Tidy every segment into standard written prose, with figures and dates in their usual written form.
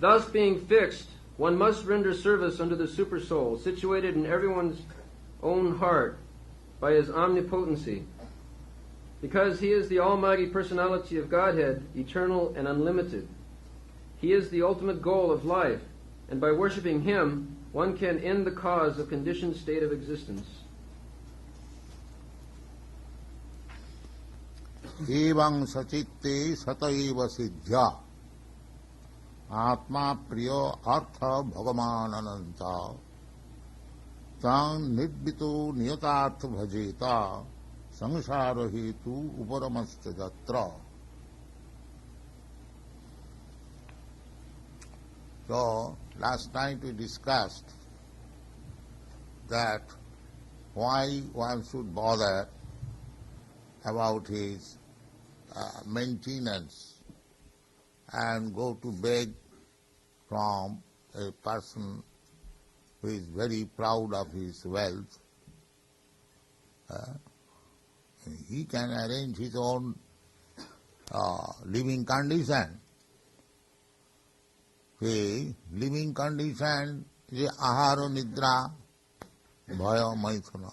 Thus, being fixed, one must render service unto the Supersoul, situated in everyone's own heart by his omnipotency, because he is the almighty personality of Godhead, eternal and unlimited. He is the ultimate goal of life, and by worshipping him, one can end the cause of conditioned state of existence. Evang sachitte sataiva siddhya Atma priyo artha bhagamanananta Tang nidbito niyatartha bhajeta Sangsara hetu uparamasta jatra. So, last night we discussed that why one should bother about his maintenance and go to beg from a person who is very proud of his wealth. He can arrange his own living condition. The living condition is ahara nidra bhaya maithuna.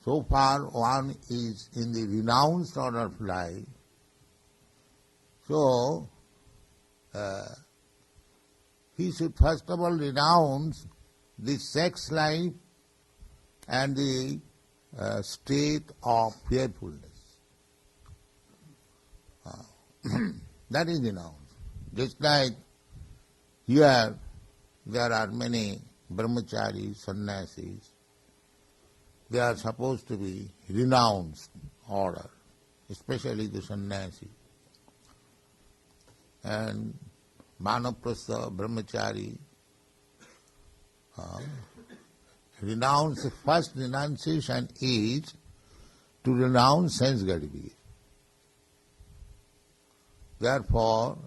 So far one is in the renounced order of life. So, he should first of all renounce the sex life and the state of fearfulness. That is renounced. Just like here there are many brahmacharis, sannyasis, they are supposed to be renounced order, especially the sannyasi. And Manaprastha, brahmachari, renounce, the first renunciation is to renounce sense gratification. Therefore,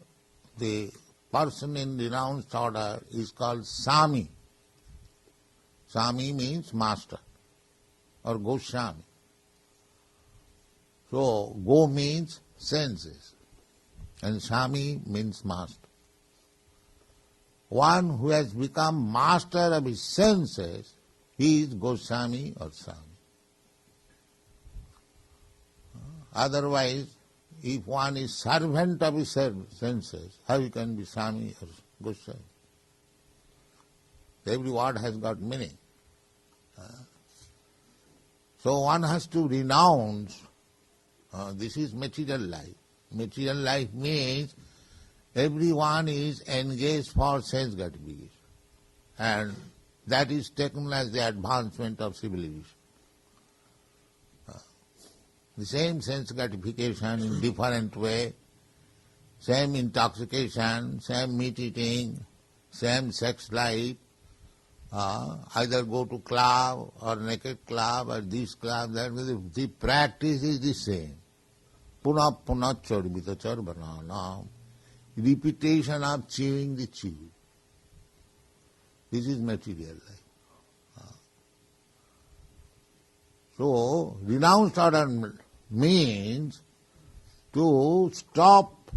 the person in renounced order is called Sami. Sami means master or Goswami. So, Go means senses and Sami means master. One who has become master of his senses, he is Goswami or Sami. Otherwise, if one is servant of his senses, how he can be Sami or Goswami? Every word has got meaning. So one has to renounce, this is material life. Material life means everyone is engaged for sense gratification, and that is taken as the advancement of civilization. The same sense gratification in different way, same intoxication, same meat eating, same sex life, either go to club or naked club or this club, that, the practice is the same. Puna puna charbita charbanana, repetition of chewing the chew. This is material life. So, renounced order means to stop,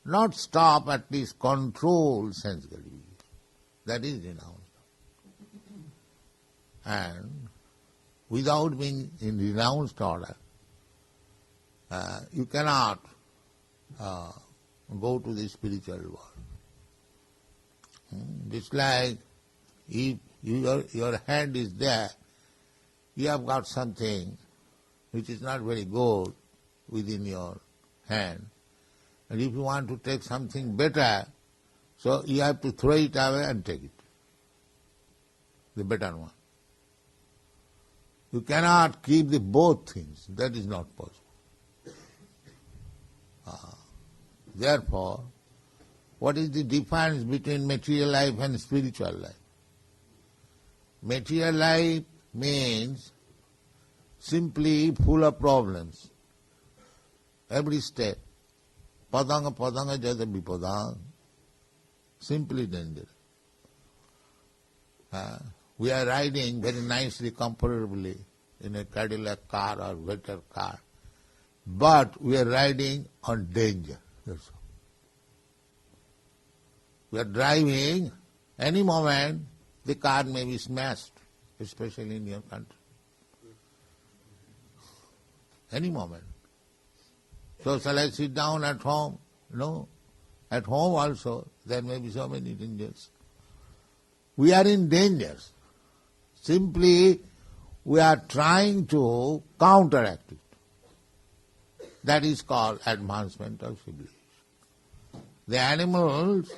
not stop, at least control sense gratification. That is renounced. And without being in renounced order, you cannot go to the spiritual world. Just like if your hand is there, you have got something which is not very good within your hand. And if you want to take something better, so you have to throw it away and take it, the better one. You cannot keep the both things. That is not possible. Therefore, what is the difference between material life and spiritual life? Material life means simply full of problems. Every step. Padanga padanga jada vipadang. Simply dangerous. We are riding very nicely, comfortably in a Cadillac car or better car. But we are riding on danger. That's all. We are driving, any moment the car may be smashed, especially in your country. Any moment. So shall I sit down at home? No. At home also there may be so many dangers. We are in dangers. Simply we are trying to counteract it. That is called advancement of civilization. The animals,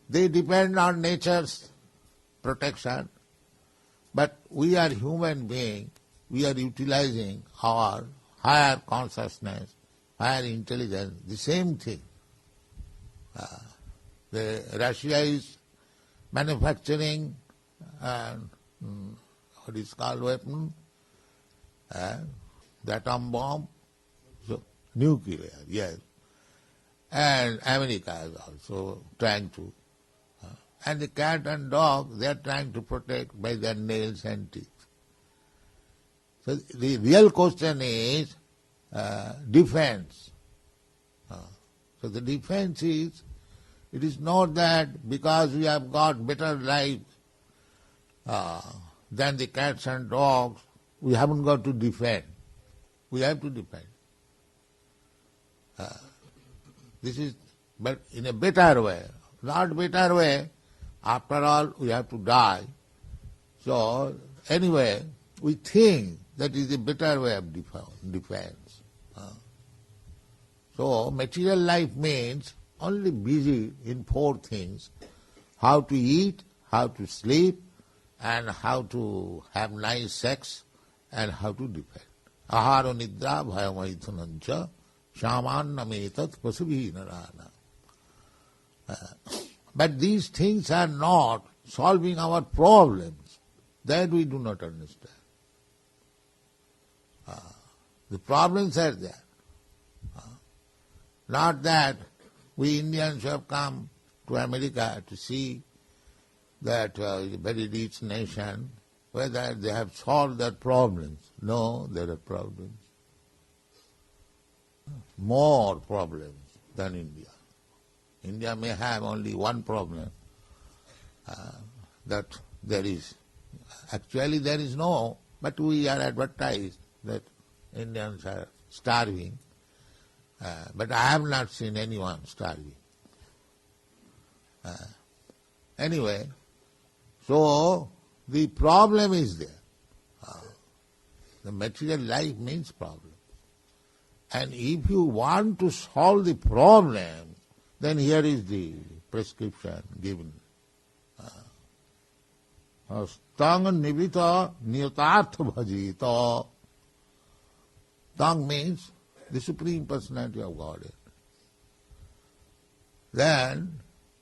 they depend on nature's protection, but we are human beings, we are utilizing our higher consciousness, higher intelligence, the same thing. Russia is manufacturing what is called weapon, the atom bomb, so nuclear, yes. And America is also trying to. And the cat and dog, they are trying to protect by their nails and teeth. So the real question is defense. So the defense is, it is not that because we have got better life than the cats and dogs, we haven't got to defend. We have to defend. This is, but in a better way. Not better way, after all we have to die. So anyway, we think that is a better way of defense. So material life means only busy in four things: how to eat, how to sleep, and how to have nice sex, and how to defend. Aharo nidra bhayamaithunancha shamannametat pasubhi narana. But these things are not solving our problems. That we do not understand. The problems are there. Not that we Indians have come to America to see that very rich nation, whether they have solved their problems. No, there are problems. More problems than India. India may have only one problem, that there is, actually there is no, but we are advertised that Indians are starving, but I have not seen anyone starving. Anyway, so the problem is there. The material life means problem. And if you want to solve the problem, then here is the prescription given. Tang nivita niyatartha bhajita. Tang means the Supreme Personality of Godhead. Then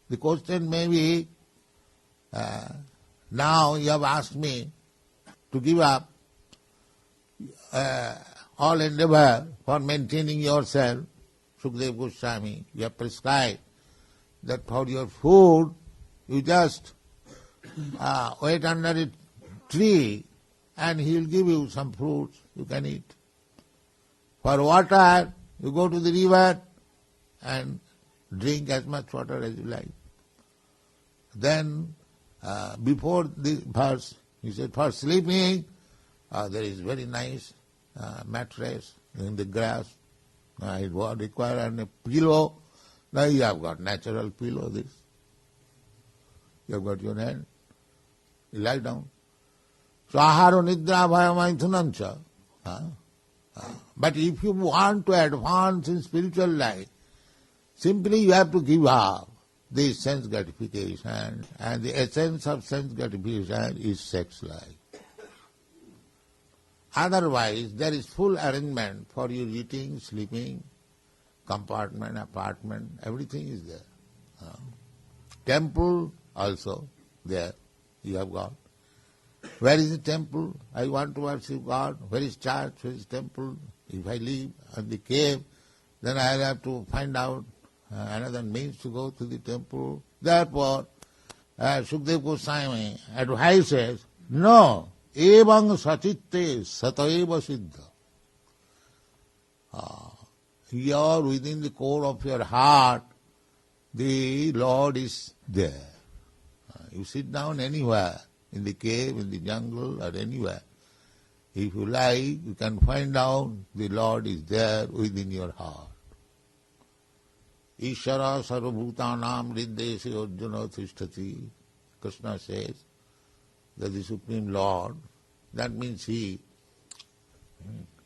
the question may be, now you have asked me to give up all endeavor for maintaining yourself. Sukadeva Goswami, you have prescribed that for your food, you just wait under a tree and he will give you some fruits you can eat. For water, you go to the river and drink as much water as you like. Then, before the verse, he said, for sleeping, there is very nice mattress in the grass. It would require a pillow. Now you have got natural pillow, this. You have got your hand. You lie down. So aharo nidra bhayamaithunancha. But if you want to advance in spiritual life, simply you have to give up this sense gratification, and the essence of sense gratification is sex life. Otherwise, there is full arrangement for your eating, sleeping, compartment, apartment, everything is there. Temple also there, you have got. Where is the temple? I want to worship God. Where is church? Where is temple? If I live in the cave, then I will have to find out another means to go to the temple. Therefore, Sukadeva Goswami advises, no, evang sachitte sataiva siddha. Here within the core of your heart, the Lord is there. You sit down anywhere, in the cave, in the jungle, or anywhere. If you like, you can find out the Lord is there within your heart. Ishara sarvabhutanam riddesi arjuna tishtati. Krishna says that the Supreme Lord, that means He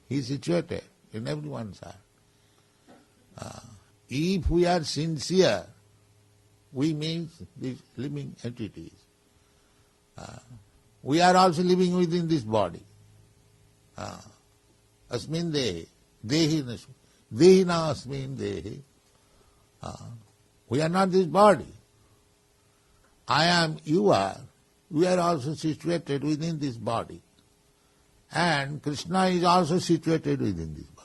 is situated in everyone's heart. If we are sincere, we mean these living entities. We are also living within this body. Asmin dehi, dehi na asmin dehi. We are not this body. I am, you are. We are also situated within this body. And Krishna is also situated within this body.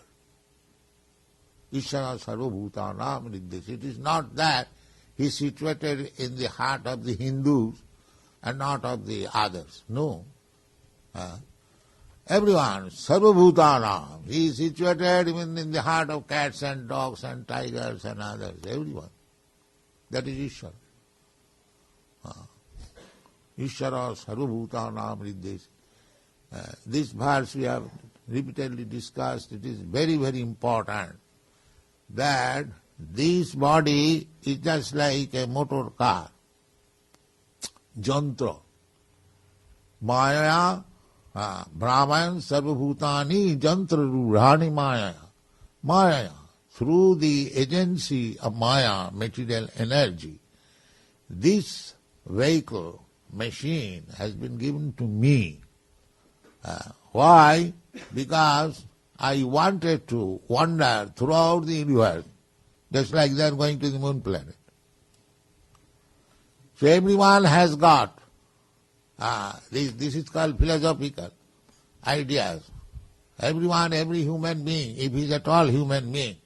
Ishara sarvabhutanam riddesi. It is not that He is situated in the heart of the Hindus and not of the others. No. Everyone, sarvabhutanam, He is situated even in the heart of cats and dogs and tigers and others, everyone. That is Ishvara. Ishvara sarvabhutanam riddesi. This verse we have repeatedly discussed. It is very, very important that this body is just like a motor car, jantra. Maya, Brahman, sarvabhutani, jantra rurani maya. Maya, through the agency of Maya, material energy, this vehicle, machine has been given to me. Why? Because I wanted to wander throughout the universe, just like they are going to the moon planet. So everyone has got, this is called philosophical ideas. Everyone, every human being, if he is at all human being,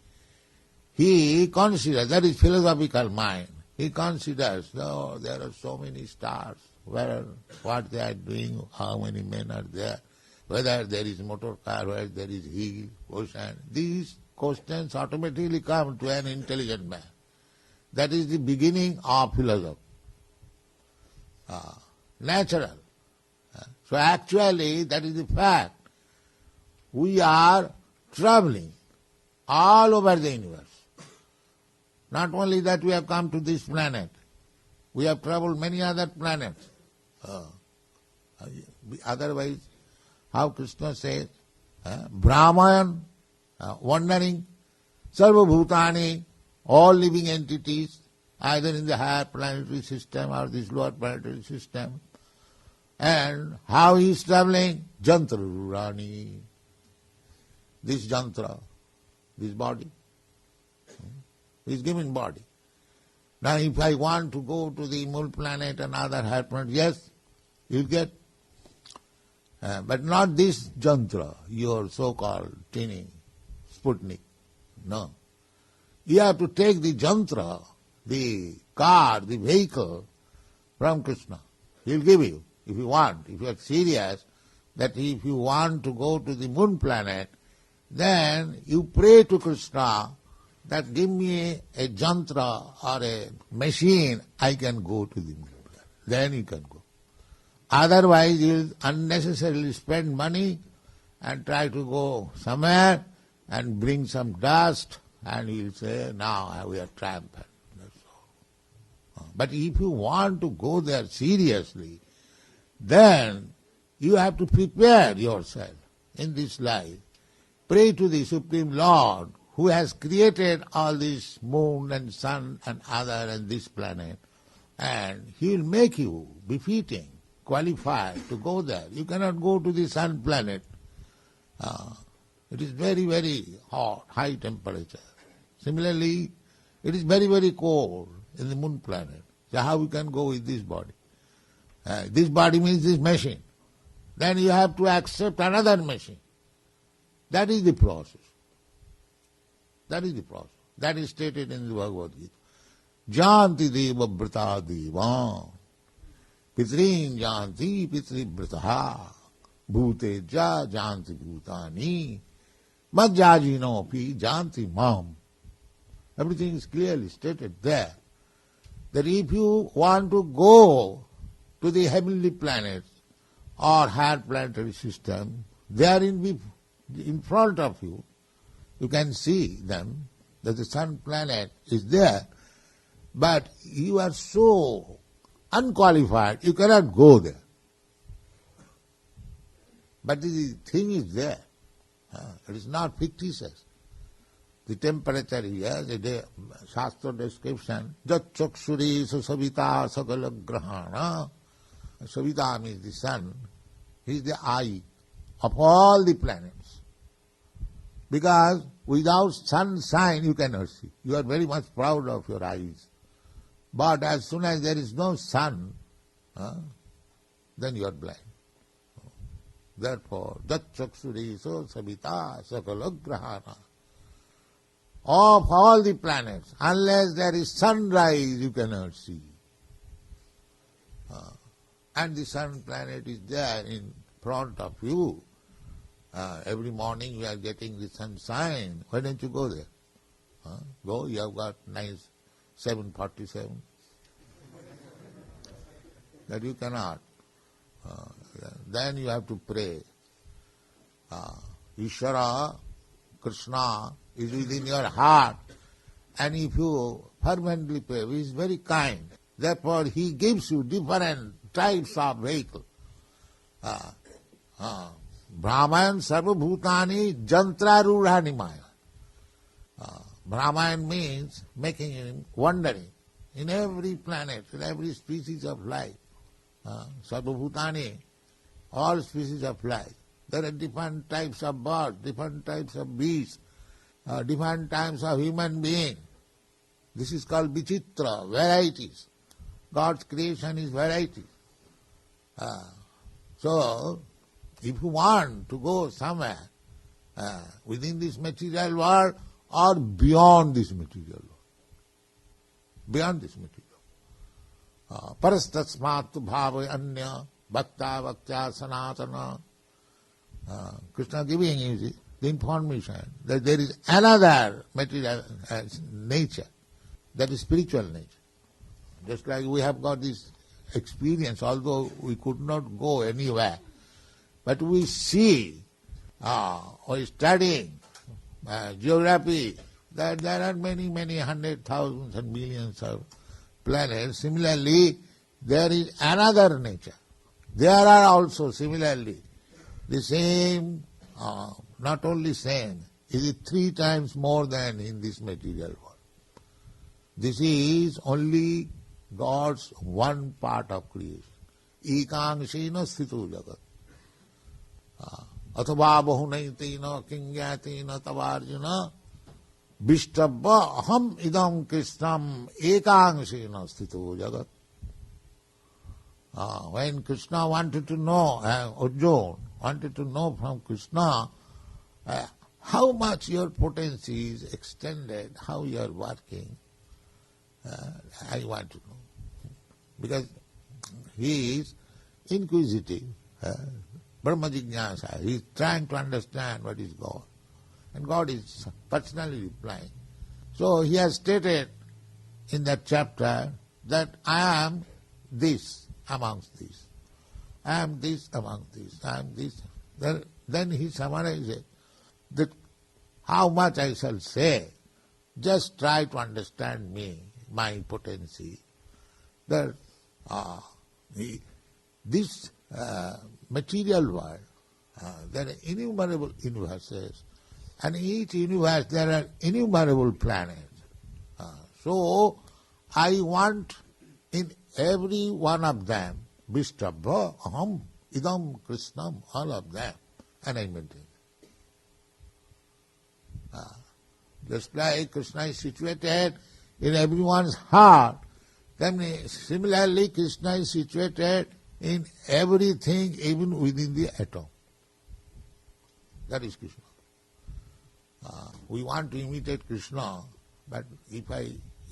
he considers, that is philosophical mind, he considers, oh, there are so many stars, what they are doing, how many men are there, whether there is motor car, whether there is hill, ocean. These questions automatically come to an intelligent man. That is the beginning of philosophy. Natural. So actually, that is the fact. We are traveling all over the universe. Not only that we have come to this planet, we have traveled many other planets. Otherwise, how Krishna says, Brahman, wandering, sarvabhutani, all living entities, either in the higher planetary system or this lower planetary system. And how he is traveling? Jantra rurani. This jantra, this body, is given body. Now if I want to go to the moon planet and other higher planets, yes, you'll get. But not this jantra, your so-called tiny Sputnik. No. You have to take the jantra, the car, the vehicle from Krishna. He'll give you, if you want. If you are serious, that if you want to go to the moon planet, then you pray to Krishna that give me a jantra or a machine, I can go to the moon planet. Then you can go. Otherwise, you will unnecessarily spend money and try to go somewhere and bring some dust, and you will say, now we are triumphant. That's all. But if you want to go there seriously, then you have to prepare yourself in this life. Pray to the Supreme Lord who has created all this moon and sun and other and this planet, and He will make you befitting, qualified to go there. You cannot go to the sun planet It is very, very hot, high temperature. Similarly, it is very, very cold in the moon planet. So how we can go with this body? This body means this machine. Then you have to accept another machine. That is the process. That is the process. That is stated in the Bhagavad Gita. Janti deva brata deva pitrin janti pitri brataha bhute ja janti bhutani majjajino pi janti mam. Everything is clearly stated there. That if you want to go to the heavenly planets or higher planetary system, they are in front of you. You can see them, that the sun planet is there, but you are so unqualified, you cannot go there. But the thing is there. It is not fictitious. The temperature here, the Shastra description, Jat chakshuri savita sakala grahana. Savita means the sun. He is the eye of all the planets. Because without sunshine you cannot see. You are very much proud of your eyes. But as soon as there is no sun, then you are blind. Therefore, Jat chakshuri savita sakala grahana. Of all the planets, unless there is sunrise, you cannot see. And the sun planet is there in front of you. Every morning you are getting the sunshine. Why don't you go there? Go, you have got nice 747. That you cannot. Then you have to pray. Ishvara, Krishna is within your heart. And if you fervently pray, he is very kind. Therefore he gives you different types of vehicle. Brahman sarva bhutani jantrarudhani maya. Brahman means making him wandering in every planet, in every species of life. Sarva bhutani, all species of life. There are different types of birds, different types of beasts, different types of human beings. This is called vichitra, varieties. God's creation is varieties. So, if you want to go somewhere within this material world or beyond this material world, beyond this material, parastatsmat bhava anya bhakta bhaktya sanatana. Krishna giving you the information that there is another material nature, that is spiritual nature. Just like we have got this experience, although we could not go anywhere, but we see, or studying geography, that there are many, many hundred thousands and millions of planets. Similarly, there is another nature. There are also similarly the same, not only same, it is 3 times more than in this material world. This is only God's one part of creation. Ekangsena sthito jagat. Athava bahunaitina kingyatina tavarjuna vishtabha aham idam krishnam ekangsena sthito jagat. When Krishna wanted to know, Arjuna wanted to know from Krishna how much your potency is extended, how you are working, I want to know. Because he is inquisitive, Brahma Jignasa, he is trying to understand what is God. And God is personally replying. So he has stated in that chapter that I am this amongst this. I am this amongst this. I am this. Then he summarizes that how much I shall say. Just try to understand me, my potency. That this material world, there are innumerable universes, and each universe there are innumerable planets. So I want in every one of them, Vishtabha, Aham, Idam, Krishnam, all of them, and I maintain. Just like Krishna is situated in everyone's heart, then similarly Krishna is situated in everything, even within the atom. That is Krishna. We want to imitate Krishna, but if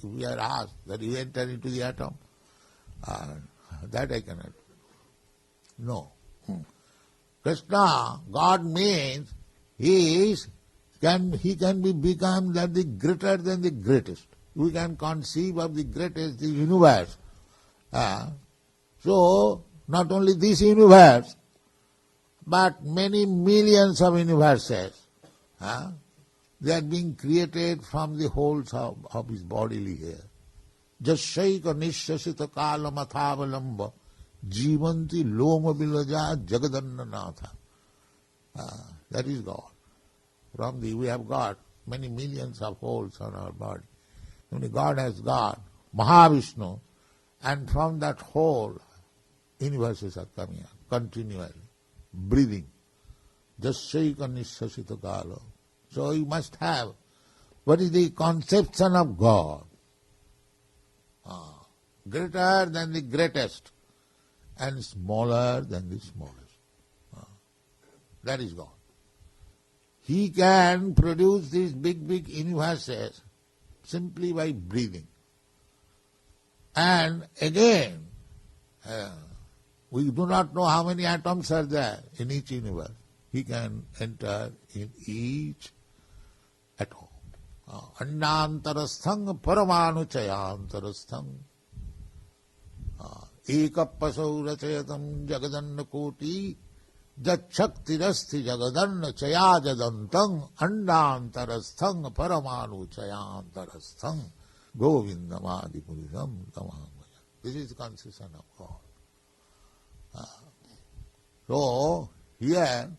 we are asked that you enter into the atom, that I cannot. No. Krishna, God means He can be become the greater than the greatest. We can conceive of the greatest, the universe. So, not only this universe, but many millions of universes, they are being created from the wholes of his bodily hair. Jashaika nishasita kala mathavalamba jivanti loma bilaja jagadanna natha. That is God. We have got many millions of holes on our body. Only God has got Mahavishnu, and from that hole, universes are coming out continually, breathing. Jashaika nishasita kala. So you must have what is the conception of God. Greater than the greatest and smaller than the smallest. That is God. He can produce these big universes simply by breathing. And again, we do not know how many atoms are there in each universe. He can enter in each atom. Annantarasthang paramanu chayantarasthang ekapasau rachayatam jagadanna koti jachaktirasti jagadanna chayajadantang annantarasthang paramanu chayantarasthang govindamadi purisam tamamaya. This is the conception of God. So, here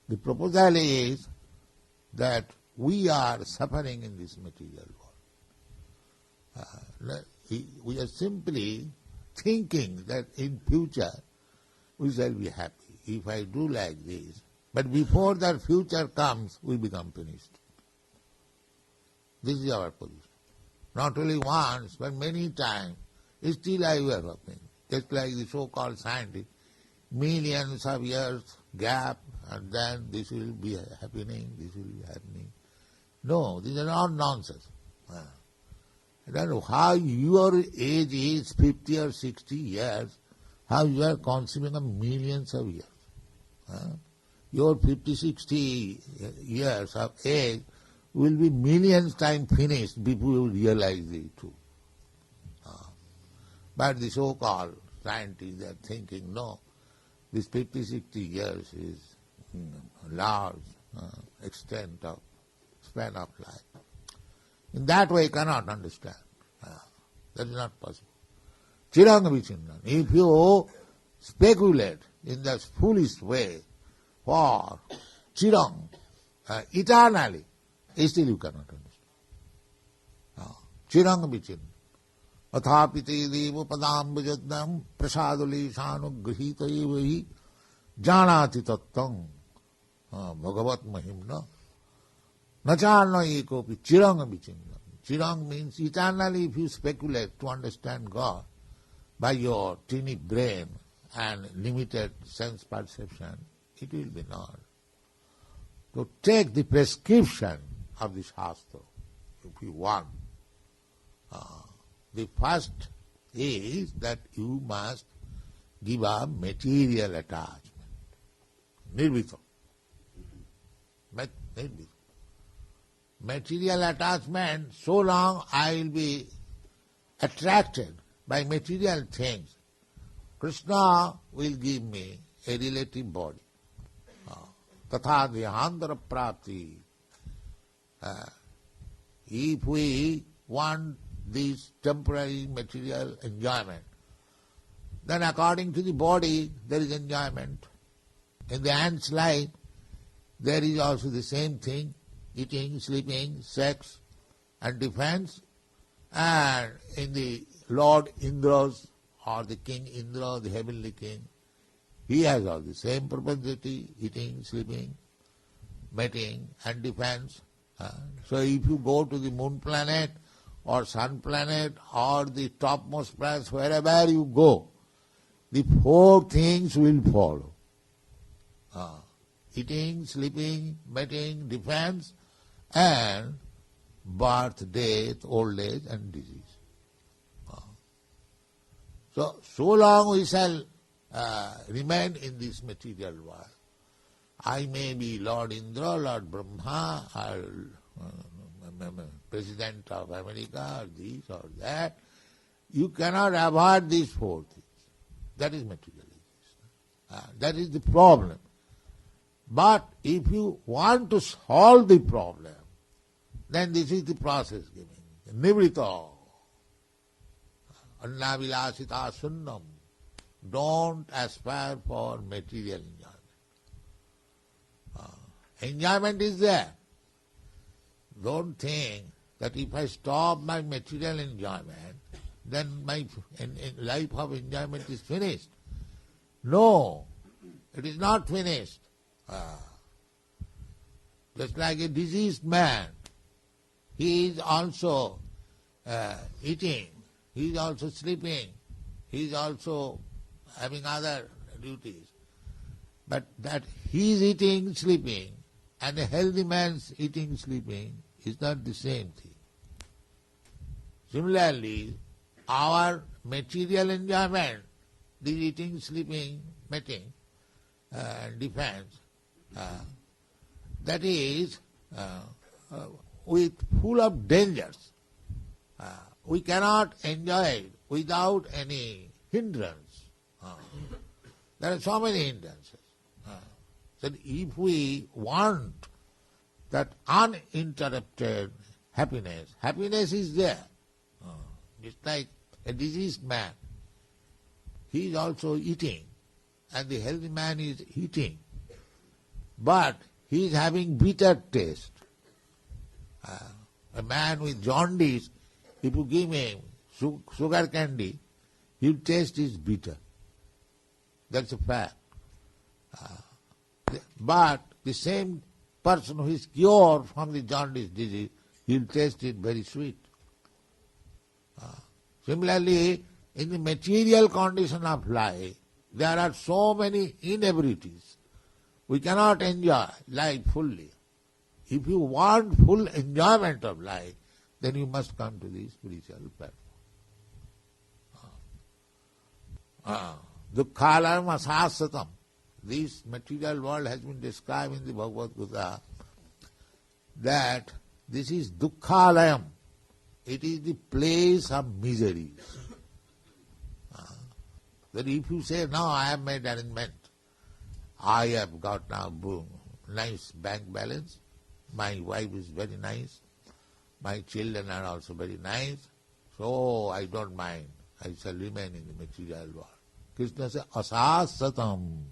the proposal is that we are suffering in this material world. We are simply thinking that in future we shall be happy if I do like this. But before that future comes, we become finished. This is our position. Not only once, but many times. Still I were happening. Just like the so-called scientists, millions of years gap, and then this will be happening, this will be happening. No, these are all nonsense. I don't know how your age is 50 or 60 years, how you are consuming of millions of years. Your 50, 60 years of age will be millions times finished before you realize the truth. But the so-called scientists are thinking, no, this 50, 60 years is large extent of span of life. In that way, you cannot understand. That is not possible. Chiranga vichinnan. If you speculate in the foolish way for chirang, eternally, still you cannot understand. Chiranga vichinnan. Athapite devo padambujadnam prasaduli shanu grihita evahi janati tattang bhagavat mahimna nachalna ekopi chiranga vichinna. Chirang means eternally. If you speculate to understand God by your teeny brain and limited sense perception, it will be not. To take the prescription of the Shastra, if you want, the first is that you must give up material attachment. Nirvita. Nirvita. Material attachment, so long I will be attracted by material things, Krishna will give me a relative body. Tatha dhyandara prapti. If we want this temporary material enjoyment, then according to the body there is enjoyment. In the ant's life there is also the same thing, eating, sleeping, sex and defense. And in the Lord Indra's or the King Indra, the heavenly king, he has all the same propensity, eating, sleeping, mating and defense. So if you go to the moon planet or sun planet or the topmost planets, wherever you go, the four things will follow. Eating, sleeping, mating, defense, and birth, death, old age and disease. So long we shall remain in this material world. I may be Lord Indra, Lord Brahma, or President of America, or this or that. You cannot avoid these four things. That is materialism. That is the problem. But if you want to solve the problem, then this is the process giving. Nivrita. Annavilasita sunnam. Don't aspire for material enjoyment. Enjoyment is there. Don't think that if I stop my material enjoyment, then my life of enjoyment is finished. No, it is not finished. Just like a diseased man, he is also eating, he is also sleeping, he is also having other duties. But that he is eating, sleeping, and a healthy man's eating, sleeping is not the same thing. Similarly, our material enjoyment, the eating, sleeping, mating, defense, that is with full of dangers. We cannot enjoy it without any hindrance. There are so many hindrances. So if we want that uninterrupted happiness, happiness is there. It's like a diseased man. He is also eating, and the healthy man is eating. But he is having bitter taste. A man with jaundice, if you give him sugar candy, he'll taste is bitter. That's a fact. But the same person who is cured from the jaundice disease, he'll taste it very sweet. Similarly, in the material condition of life, there are so many inevitabilities. We cannot enjoy life fully. If you want full enjoyment of life, then you must come to the spiritual platform. Dukkhalayam asasatam. This material world has been described in the Bhagavad Gita that this is dukkhalayam. It is the place of miseries. That if you say, now I have made arrangement, I have got now nice bank balance, my wife is very nice, my children are also very nice, so I don't mind, I shall remain in the material world. Krishna says, asasatam.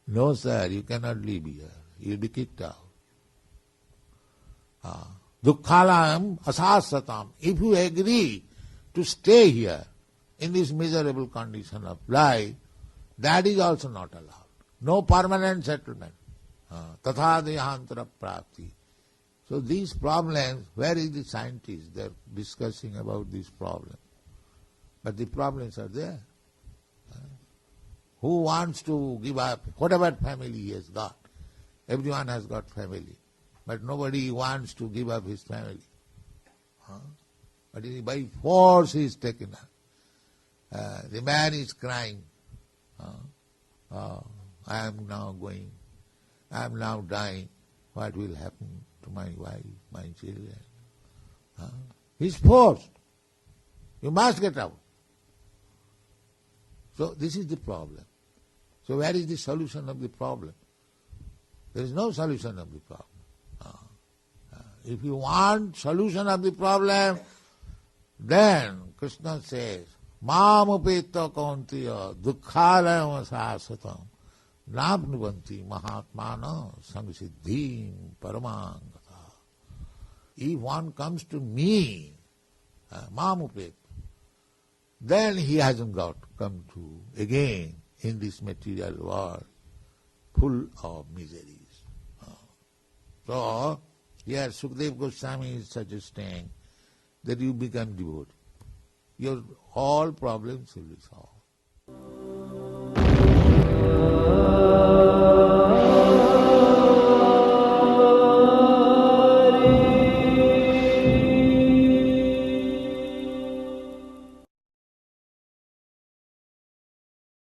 No sir, you cannot live here, you will be kicked out. Dukkhalayam asasatam. If you agree to stay here in this miserable condition of life, that is also not allowed. No permanent settlement. Tatha dehantara prapti. So these problems, where is the scientists? They are discussing about these problems. But the problems are there. Who wants to give up whatever family he has got? Everyone has got family. But nobody wants to give up his family. But by force he is taken up. The man is crying. I am now going. I am now dying. What will happen to my wife, my children? He is forced. You must get out. So this is the problem. So where is the solution of the problem? There is no solution of the problem. If you want solution of the problem, then Krishna says, Mam upeta kauntiya dukkhalayam asasatam nabnuvanti mahatmana samsiddhim paramangata. If one comes to me, Mam upeta, then he hasn't got come to again in this material world full of miseries. So Here Sukadeva Goswami is suggesting that you become devotee. Your all problems will be solved.